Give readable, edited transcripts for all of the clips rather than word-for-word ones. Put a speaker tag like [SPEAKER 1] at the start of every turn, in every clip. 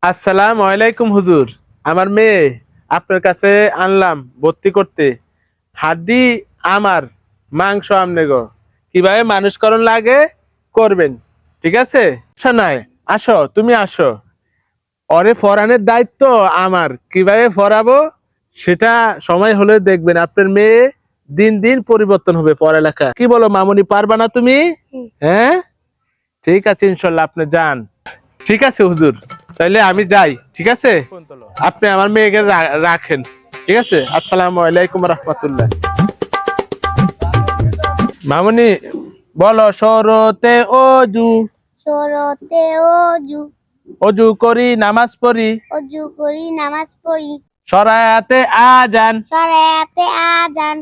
[SPEAKER 1] আসসালামু আলাইকুম হুজুর। আমার মেয়ে আপনার কাছে আনলাম ভর্তি করতে। হাড্ডি আমার, মাংস আমনে গো। কিভাবে মানুষকরণ লাগে করবেন, ঠিক আছে? আচ্ছা নাই, আসো তুমি আসো। ওরে ফরানের দায়িত্ব আমার। কিভাবে ফরাবো সেটা সময় হলে দেখবেন। আপনার মেয়ে দিন দিন পরিবর্তন হবে পড়ালেখা। কি বলো মামুনি, পারবা না তুমি? হ্যাঁ, ঠিক আছে, ইনশাল্লাহ আপনি যান। ঠিক আছে হুজুর, তাইলে আমি যাই। ঠিক আছে, আপনি আমার মেয়েকে রাখেন। ঠিক আছে, আসসালামু আলাইকুম রহমতুল্লাহ। মামুনি বলো, শরতে অজু,
[SPEAKER 2] শরতে অজু,
[SPEAKER 1] অজু করি নামাজ পড়ি,
[SPEAKER 2] অজু করি নামাজ পড়ি,
[SPEAKER 1] শরায়াতে আজান,
[SPEAKER 2] শরায়াতে আজান,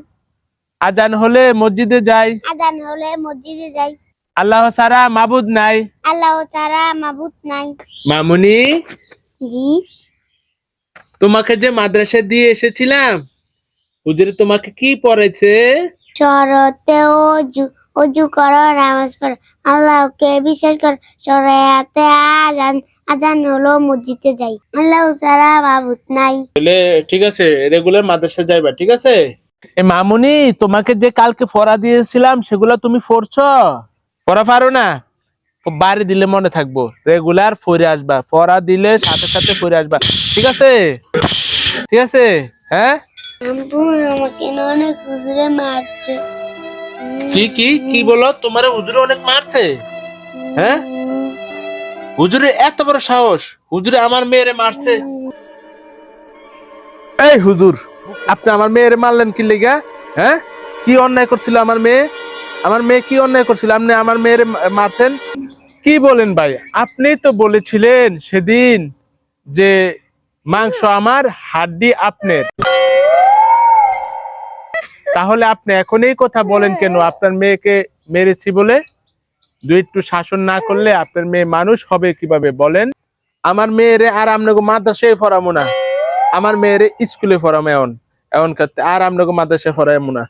[SPEAKER 1] আজান হলে মসজিদে যাই,
[SPEAKER 2] আজান হলে মসজিদে যাই,
[SPEAKER 1] আল্লাহ ছাড়া মাবুদ নাই।
[SPEAKER 2] আল্লাহ ছাড়া মাবুদ নাই।
[SPEAKER 1] মামুনি,
[SPEAKER 2] জি।
[SPEAKER 1] তোমাকে যে মাদ্রাসা দিয়ে এসেছিলাম, হুজুরে তোমাকে কি পড়েছে?
[SPEAKER 2] শরতে অজু, অজু করো নামাজ পড়ো, আল্লাহকে বিশ্বাস করো, শরায়াতে আজান, আজান হলো মসজিদে যাই, আল্লাহ ছাড়া মাবুদ নাই।
[SPEAKER 1] ঠিক আছে, রেগুলার মাদ্রাসা যাইবা, ঠিক আছে? এ মামুনি, তোমাকে যে কালকে পড়া দিয়েছিলাম সেগুলো তুমি পড়ছো? পড়া পারো না? বাড়ি দিলে মনে থাকবো, রেগুলার পড়ে আসবা। পড়া দিলে সাথে সাথে পড়ে আসবা, ঠিক আছে? ঠিক আছে, হ্যাঁ।
[SPEAKER 2] আম্মু আমাকে অনেক হুজুরে মারছে।
[SPEAKER 1] কি কি কি বলো? তোমার হুজুরে অনেক মারছে? হ্যাঁ, হুজুরে এত বড় সাহস, হুজুরে আমার মেয়েরে মারছে? এই হুজুর, আপনি আমার মেয়েরে মারলেন কি লিগা? হ্যাঁ, কি অন্যায় করছিল আমার মেয়ে? আমার মেয়ে কি অন্যায় করছিল আপনি আমার মেয়েরে মারছেন? কি বলেন ভাই? আপনি তো বলেছিলেন সেদিন যে মাংস আমার, হাড্ডি আপনার। তাহলে আপনি এখন এই কথা বলেন কেন আপনার মেয়েকে মেরেছি বলে? দুই একটু শাসন না করলে আপনার মেয়ে মানুষ হবে কিভাবে বলেন? আমার মেয়েরে আর আপনাকে মাদ্রাসায় পড়াবো না। আমার মেয়েরে স্কুলে পড়াবো। এমন এমন করতে আর আপনাকে মাদ্রাসায় পড়াবো না,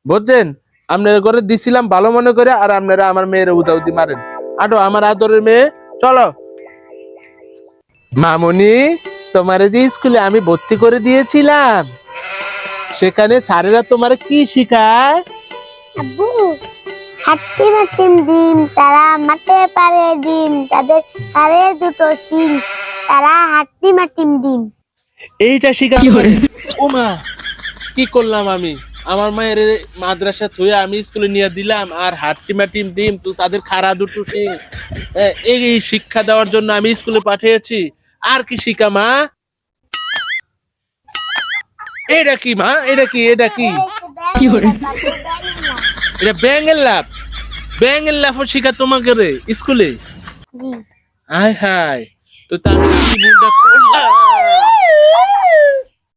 [SPEAKER 1] বুঝছেন? আপনার ঘরে দিছিলাম ভালো মনে করে, আর আপনারা আমার মেয়ের উদাউদি মারেন। আটো আমার আদরের মেয়ে, চলো। মামুনি, তোমার যে স্কুলে আমি ভর্তি করে দিয়েছিলাম, সেখানে স্যারেরা তোমার কি শিখায়?
[SPEAKER 2] আব্বু, হাট্টি মাটিম ডিম, তারা মাঠে পারে ডিম, তাদের পারে দুটো শিং, তারা হাট্টি মাটিম ডিম।
[SPEAKER 1] এইটা শিখা করে? ও মা, কি করলাম আমি? আমার মায়ের মাদ্রাসা থুয়ে আমি স্কুলে নিয়ে দিলাম, আর হাট্টিমা টিম ডিম তো তাদের খাড়া দুটো সিং। এই শিক্ষা দেওয়ার জন্য আমি স্কুলে পাঠিয়েছি। আর কি শিখা মা? এটা কি মা? এটা কি? এটা কি? এটা ব্যাঙের লাভ? ব্যাঙের লাভ শিখা তোমাকে রে স্কুলে?
[SPEAKER 2] জি।
[SPEAKER 1] হায় হায়, তো আমি কি ভুলটা করলাম?